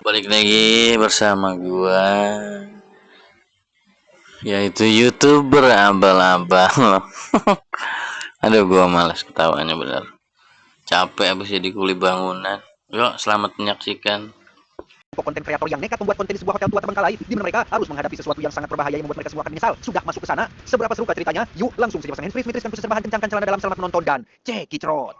Balik lagi bersama gua, yaitu YouTuber abal-abal. Aduh, gua malas ketawanya bener. Capek abis jadi kuli bangunan. Yuk, selamat menyaksikan. Konten kreator yang nekat membuat konten di sebuah hotel tua Terbengkalai, di mana mereka harus menghadapi sesuatu yang sangat berbahaya yang membuat mereka semua akan menyesal. Sudah masuk ke sana? Seberapa seru ceritanya? Yuk langsung saja pasang handfree, mitris, dan khusus bahan kencangkan celana dalam selamat menonton dan cekicrot.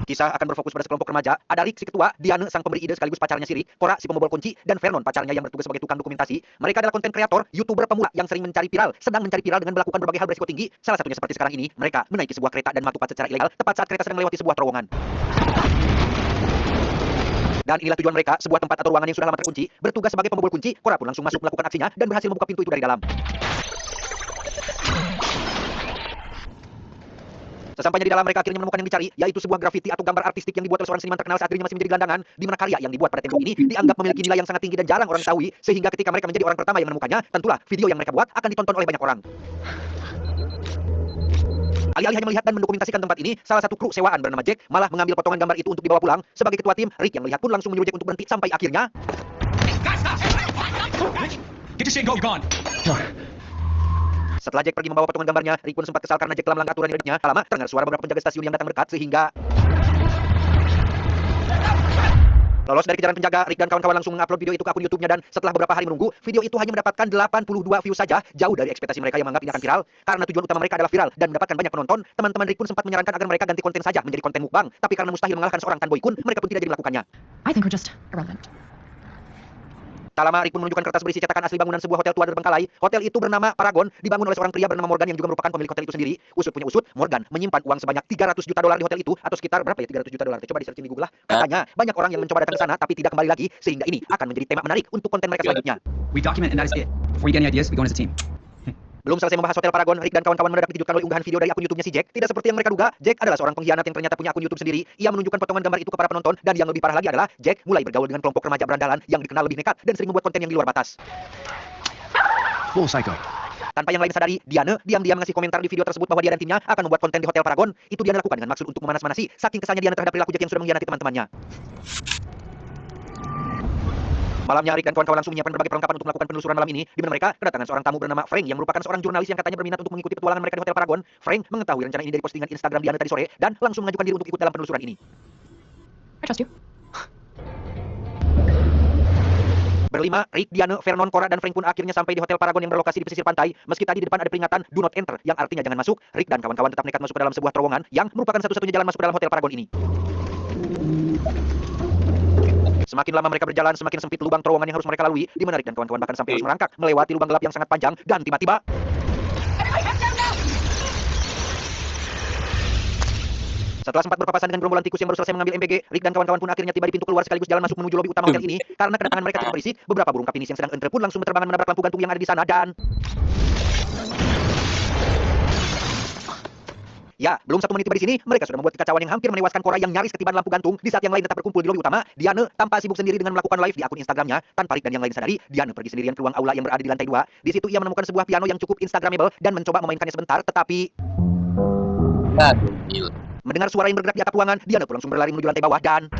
Kisah akan berfokus pada sekelompok remaja. Ada Rick si ketua, Diane sang pemberi ide sekaligus pacarnya si Rick, Cora si pembobol kunci, dan Vernon pacarnya yang bertugas sebagai tukang dokumentasi. Mereka adalah konten kreator, YouTuber pemula yang sering sedang mencari viral dengan melakukan berbagai hal berisiko tinggi. Salah satunya seperti sekarang ini, mereka menaiki sebuah kereta dan matupat secara ilegal tepat saat kereta sedang melewati sebuah terowongan. Dan inilah tujuan mereka, sebuah tempat atau ruangan yang sudah lama terkunci. Bertugas sebagai pembobol kunci, Cora pun langsung masuk melakukan aksinya dan berhasil membuka pintu itu dari dalam. Sesampainya di dalam, mereka akhirnya menemukan yang dicari, yaitu sebuah grafiti atau gambar artistik yang dibuat oleh seorang seniman terkenal saat dirinya masih menjadi gelandangan, di mana karya yang dibuat pada tembok ini dianggap memiliki nilai yang sangat tinggi dan jarang orang ketahui, sehingga ketika mereka menjadi orang pertama yang menemukannya, tentulah video yang mereka buat akan ditonton oleh banyak orang. Alih-alih hanya melihat dan mendokumentasikan tempat ini, salah satu kru sewaan bernama Jack malah mengambil potongan gambar itu untuk dibawa pulang. Sebagai ketua tim, Rick yang melihat pun langsung menyuruh Jack untuk berhenti sampai akhirnya Get your shit and go, gone. setelah Jack pergi membawa potongan gambarnya, Rick pun sempat kesal karena Jack telah melanggar aturan hidupnya. Tak lama, terdengar suara beberapa penjaga stasiun yang datang mendekat sehingga lolos dari kejaran penjaga, Rick dan kawan-kawan langsung mengupload video itu ke akun YouTube-nya, dan setelah beberapa hari menunggu, video itu hanya mendapatkan 82 views saja, jauh dari ekspektasi mereka yang menganggap ini akan viral. Karena tujuan utama mereka adalah viral dan mendapatkan banyak penonton, teman-teman Rick pun sempat menyarankan agar mereka ganti konten saja menjadi konten mukbang, tapi karena mustahil mengalahkan seorang Tan Boy Kun, mereka pun tidak jadi melakukannya. I think we're just irrelevant. Tak lama, Rick pun menunjukkan kertas berisi cetakan asli bangunan sebuah hotel tua di Terbengkalai. Hotel itu bernama Paragon, dibangun oleh seorang pria bernama Morgan yang juga merupakan pemilik hotel itu sendiri. Usut punya usut, Morgan menyimpan uang sebanyak 300 juta dolar di hotel itu, atau sekitar berapa ya 300 juta dolar? Coba di searching di Google lah. Katanya banyak orang yang mencoba datang ke sana tapi tidak kembali lagi, sehingga ini akan menjadi tema menarik untuk konten mereka selanjutnya. We document and that is it. Before you get any ideas, we go in as a team. Belum selesai membahas Hotel Paragon, Rick dan kawan-kawan mendadak dikejutkan oleh unggahan video dari akun YouTube-nya si Jack. Tidak seperti yang mereka duga, Jack adalah seorang pengkhianat yang ternyata punya akun YouTube sendiri. Ia menunjukkan potongan gambar itu ke para penonton, dan yang lebih parah lagi adalah Jack mulai bergaul dengan kelompok remaja berandalan yang dikenal lebih nekat dan sering membuat konten yang di luar batas. Full psycho. Tanpa yang lain sadari, Diane diam-diam ngasih komentar di video tersebut bahwa dia dan timnya akan membuat konten di Hotel Paragon. Itu Diane lakukan dengan maksud untuk memanas-manasi saking kesalnya Diane terhadap perilaku Jack yang sudah mengkhianati teman-temannya. Malamnya, Rick dan kawan-kawan langsung menyiapkan berbagai perlengkapan untuk melakukan penelusuran malam ini, di mana mereka kedatangan seorang tamu bernama Frank yang merupakan seorang jurnalis yang katanya berminat untuk mengikuti petualangan mereka di Hotel Paragon. Frank mengetahui rencana ini dari postingan Instagram Diane tadi sore dan langsung mengajukan diri untuk ikut dalam penelusuran ini. I trust you. Berlima, Rick, Diane, Vernon, Cora, dan Frank pun akhirnya sampai di Hotel Paragon yang berlokasi di pesisir pantai. Meski tadi di depan ada peringatan "Do not enter" yang artinya jangan masuk, Rick dan kawan-kawan tetap nekat masuk ke dalam sebuah terowongan yang merupakan satu-satunya jalan masuk ke dalam Hotel Paragon ini. Semakin lama mereka berjalan, semakin sempit lubang terowongan yang harus mereka lalui, di mana Rick dan kawan-kawan bahkan sampai harus merangkak melewati lubang gelap yang sangat panjang, dan tiba-tiba setelah sempat berpapasan dengan gerombolan tikus yang baru selesai mengambil MBG, Rick dan kawan-kawan pun akhirnya tiba di pintu keluar sekaligus jalan masuk menuju lobi utama hotel ini. Karena kedatangan mereka cukup berisik, beberapa burung kapinis yang sedang entre pun langsung berterbangan menabrak lampu gantung yang ada di sana dan ya, belum 1 menit tiba di sini, mereka sudah membuat kekacauan yang hampir menewaskan Cora yang nyaris ketiban lampu gantung. Di saat yang lain tetap berkumpul di lobi utama, Diane tampak sibuk sendiri dengan melakukan live di akun Instagramnya. Tanpa Rick dan yang lain sadari, Diane pergi sendirian ke ruang aula yang berada di lantai 2. Di situ ia menemukan sebuah piano yang cukup instagramable dan mencoba memainkannya sebentar, tetapi mendengar suara yang bergerak di atap ruangan, Diane pun langsung berlari menuju lantai bawah dan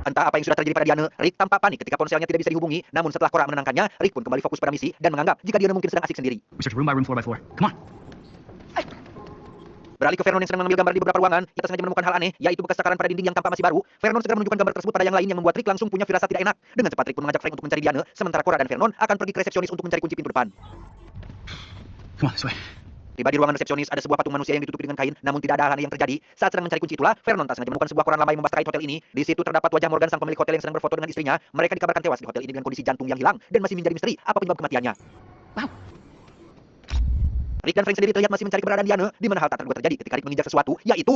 entah apa yang sudah terjadi pada Diane, Rick tampak panik ketika ponselnya tidak bisa dihubungi. Namun setelah Cora menenangkannya, Rick pun kembali fokus pada misi dan menganggap jika Diane mungkin sedang asik sendiri. We search room by room, floor by floor. Come on. Beralih ke Vernon yang sedang mengambil gambar di beberapa ruangan, kita sengaja menemukan hal aneh, yaitu bekas cakaran pada dinding yang tampak masih baru. Vernon segera menunjukkan gambar tersebut pada yang lain yang membuat Rick langsung punya firasat tidak enak. Dengan cepat Rick pun mengajak Frank untuk mencari Diane, sementara Cora dan Vernon akan pergi ke resepsionis untuk mencari kunci pintu depan. Come on, this way. Tiba di ruangan resepsionis, ada sebuah patung manusia yang ditutupi dengan kain, namun tidak ada hal aneh yang terjadi. Saat sedang mencari kunci itulah, Vernon tak sengaja menemukan sebuah koran lama yang membahas terkait hotel ini. Di situ terdapat wajah Morgan, sang pemilik hotel yang sedang berfoto dengan istrinya. Mereka dikabarkan tewas di hotel ini dengan kondisi jantung yang hilang dan masih menjadi misteri apa penyebab kematiannya. Wow. Rick dan Frank sendiri terlihat masih mencari keberadaan Diane, di mana hal tak terduga terjadi ketika Rick menginjak sesuatu, yaitu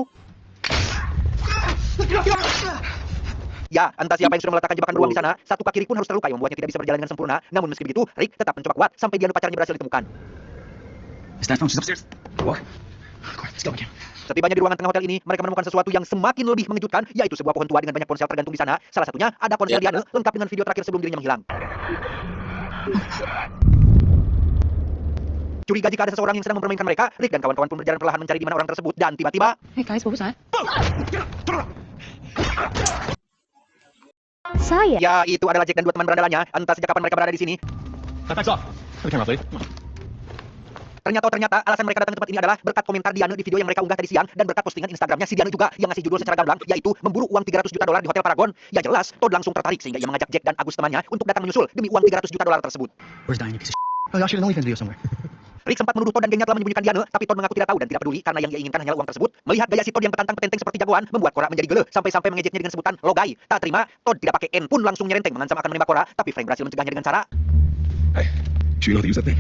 ya, entah siapa yang sudah meletakkan jebakan beruang di sana. Satu kaki Rick pun harus terluka yang membuatnya tidak bisa berjalan dengan sempurna. Namun meski begitu, Rick tetap mencoba kuat sampai Diane pacarnya berhasil ditemukan. Is that phone? She's upstairs. What? Quiet, let's go again. Setibanya di ruangan tengah hotel ini, mereka menemukan sesuatu yang semakin lebih mengejutkan, yaitu sebuah pohon tua dengan banyak ponsel tergantung di sana. Salah satunya ada ponsel Diane, lengkap dengan video terakhir sebelum dirinya menghilang. Curiga jika ada seseorang yang sedang mempermainkan mereka, Rick dan kawan-kawan pun berjalan perlahan mencari di mana orang tersebut dan tiba-tiba Hey guys, what was that? ya itu adalah Jack dan dua teman berandalanya. Entah sejak kapan mereka berada di sini. Thanks off. Have the camera, please. Ternyata alasan mereka datang ke tempat ini adalah berkat komentar Diane di video yang mereka unggah tadi siang dan berkat postingan Instagramnya si Diane juga yang ngasih judul secara gamblang yaitu memburu uang 300 juta dolar di Hotel Paragon. Ya jelas, Todd langsung tertarik sehingga ia mengajak Jack dan Agus temannya untuk datang menyusul demi uang 300 juta dolar tersebut. Where's Diane, you piece of shit? Oh, y'all should have OnlyFans video somewhere. Rick sempat menuduh Todd dan gengnya telah menyembunyikan Diane, tapi Todd mengaku tidak tahu dan tidak peduli karena yang ia inginkan hanyalah uang tersebut. Melihat gaya si Todd yang petantang petenteng seperti jagoan membuat Cora menjadi gele sampai-sampai mengejeknya dengan sebutan logai. Tak terima, Todd tidak pakai N pun langsung nyerenteng mengancam akan menembak Cora, tapi Frank berhasil mencegahnya dengan cara Hey, sure you know how to use that thing?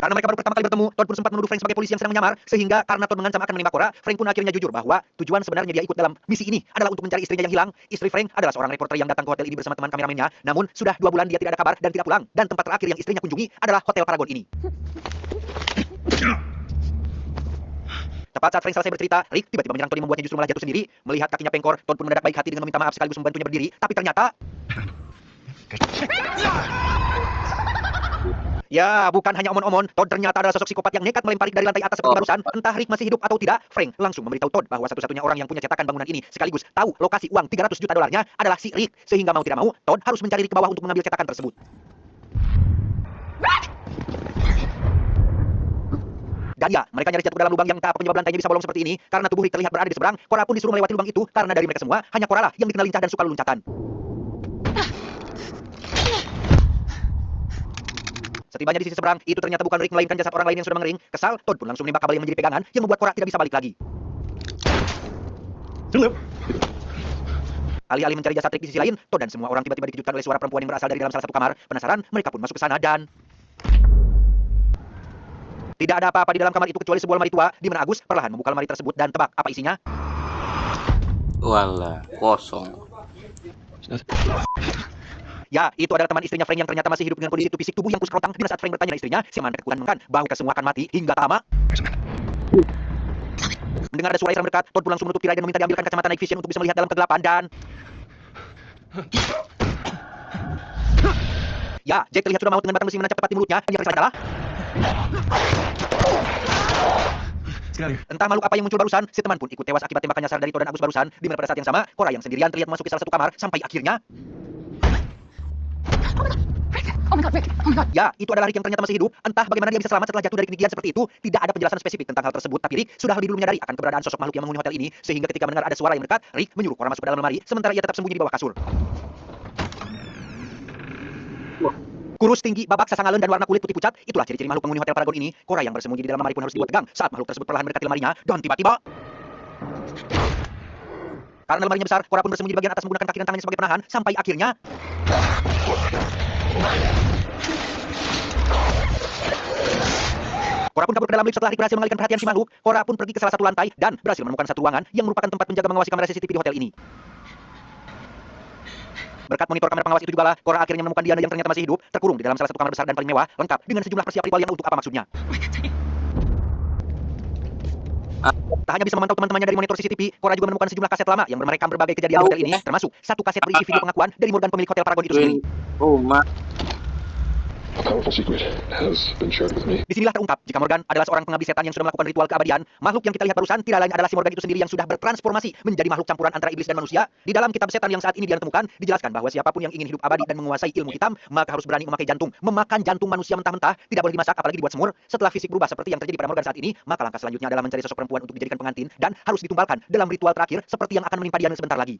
karena mereka baru pertama kali bertemu, Todd pun sempat menuduh Frank sebagai polisi yang sedang menyamar, sehingga karena Todd mengancam akan menembak Cora, Frank pun akhirnya jujur bahwa tujuan sebenarnya dia ikut dalam misi ini adalah untuk mencari istrinya yang hilang. Istri Frank adalah seorang reporter yang datang ke hotel ini bersama teman kameramennya, namun sudah 2 bulan dia tidak ada kabar dan tidak pulang, dan tempat terakhir yang istrinya kunjungi adalah Hotel Paragon ini. Tepat saat Frank selesai bercerita, Rick tiba-tiba menyerang Todd yang membuatnya justru malah jatuh sendiri. Melihat kakinya pengkor, Todd pun mendadak baik hati dengan meminta maaf sekaligus membantunya berdiri, tapi ternyata ya, bukan hanya omon-omon, Todd ternyata adalah sosok psikopat yang nekat melempari dari lantai atas seperti barusan. Entah Rick masih hidup atau tidak, Frank langsung memberitahu Todd bahwa satu-satunya orang yang punya cetakan bangunan ini sekaligus tahu lokasi uang 300 juta dolarnya adalah si Rick. Sehingga mau tidak mau, Todd harus mencari Rick ke bawah untuk mengambil cetakan tersebut. Dan ya, mereka nyaris jatuh ke dalam lubang yang tak apa penyebab lantainya bisa bolong seperti ini. Karena tubuh Rick terlihat berada di seberang, Cora pun disuruh melewati lubang itu. Karena dari mereka semua, hanya Cora lah yang dikenal lincah dan suka loncatan. Setibanya di sisi seberang, itu ternyata bukan Rick melainkan jasad orang lain yang sudah mengering. Kesal, Todd pun langsung menembak kabel yang menjadi pegangan yang membuat Cora tidak bisa balik lagi. Alih-alih mencari jasad Rick di sisi lain, Todd dan semua orang tiba-tiba dikejutkan oleh suara perempuan yang berasal dari dalam salah satu kamar. Penasaran, mereka pun masuk ke sana dan tidak ada apa-apa di dalam kamar itu kecuali sebuah lemari tua di mana Agus perlahan membuka lemari tersebut dan tebak apa isinya? Walah, kosong. Ya, itu adalah teman istrinya Frank yang ternyata masih hidup dengan kondisi fisik tubuh yang kurus kerontang. Di saat Frank bertanya dengan istrinya, si man ketakutan mengatakan bahwa kita semua akan mati hingga tak lama. Mendengar ada suara yang mendekat, Todd pun langsung menutup tirai dan meminta diambilkan kacamata night vision untuk bisa melihat dalam kegelapan dan ya, Jack terlihat sudah maut dengan batang besi menancap tepat di mulutnya. Yang tersisa adalah entah makhluk apa yang muncul barusan, si teman pun ikut tewas akibat tembakan nyasar dari Todd dan Agus barusan. Di mana pada saat yang sama, Cora yang sendirian terlihat memasuki salah satu kamar sampai akhirnya Oh my god, Rick! Oh my god! ya, itu adalah Rick yang ternyata masih hidup. Entah bagaimana dia bisa selamat setelah jatuh dari ketinggian seperti itu. Tidak ada penjelasan spesifik tentang hal tersebut, tapi Rick sudah lebih dulu menyadari akan keberadaan sosok makhluk yang menghuni hotel ini, sehingga ketika mendengar ada suara yang mendekat, Rick menyuruh Cora masuk ke dalam lemari, sementara ia tetap sembunyi di bawah kasur. Kurus, tinggi, babak, sasangalun, dan warna kulit putih pucat, itulah ciri-ciri makhluk penghuni Hotel Paragon ini. Cora yang bersembunyi di dalam lemari pun harus dibuat tegang saat makhluk tersebut perlahan mendekati lemarinya, dan tiba-tiba karena lemarinya besar, Cora pun bersembunyi di bagian atas menggunakan kaki dan tangannya sebagai penahan, sampai akhirnya Cora pun kabur ke dalam lift setelah Rick berhasil mengalihkan perhatian si makhluk. Cora pun pergi ke salah satu lantai dan berhasil menemukan satu ruangan yang merupakan tempat penjaga mengawasi kamera CCTV di hotel ini. Berkat monitor kamera pengawas itu juga lah, Cora akhirnya menemukan Diana yang ternyata masih hidup, terkurung di dalam salah satu kamar besar dan paling mewah, lengkap dengan sejumlah persiapan ritual yang untuk apa maksudnya. Tak hanya bisa memantau teman-temannya dari monitor CCTV, Cora juga menemukan sejumlah kaset lama yang merekam berbagai kejadian di hotel ini, termasuk satu kaset berisi video pengakuan dari Morgan pemilik Hotel Paragon itu sendiri. Oh, A powerful secret has been shared with me. Disinilah terungkap jika Morgan adalah seorang pengabdi setan yang sudah melakukan ritual keabadian. Makhluk yang kita lihat barusan tidak lain adalah si Morgan itu sendiri yang sudah bertransformasi menjadi makhluk campuran antara iblis dan manusia. Di dalam kitab setan yang saat ini dia temukan, dijelaskan bahwa siapapun yang ingin hidup abadi dan menguasai ilmu hitam, maka harus berani memakai jantung. Memakan jantung manusia mentah-mentah, tidak boleh dimasak apalagi dibuat semur. Setelah fisik berubah seperti yang terjadi pada Morgan saat ini, maka langkah selanjutnya adalah mencari sosok perempuan untuk dijadikan pengantin dan harus ditumbalkan dalam ritual terakhir seperti yang akan menimpa Diana sebentar lagi.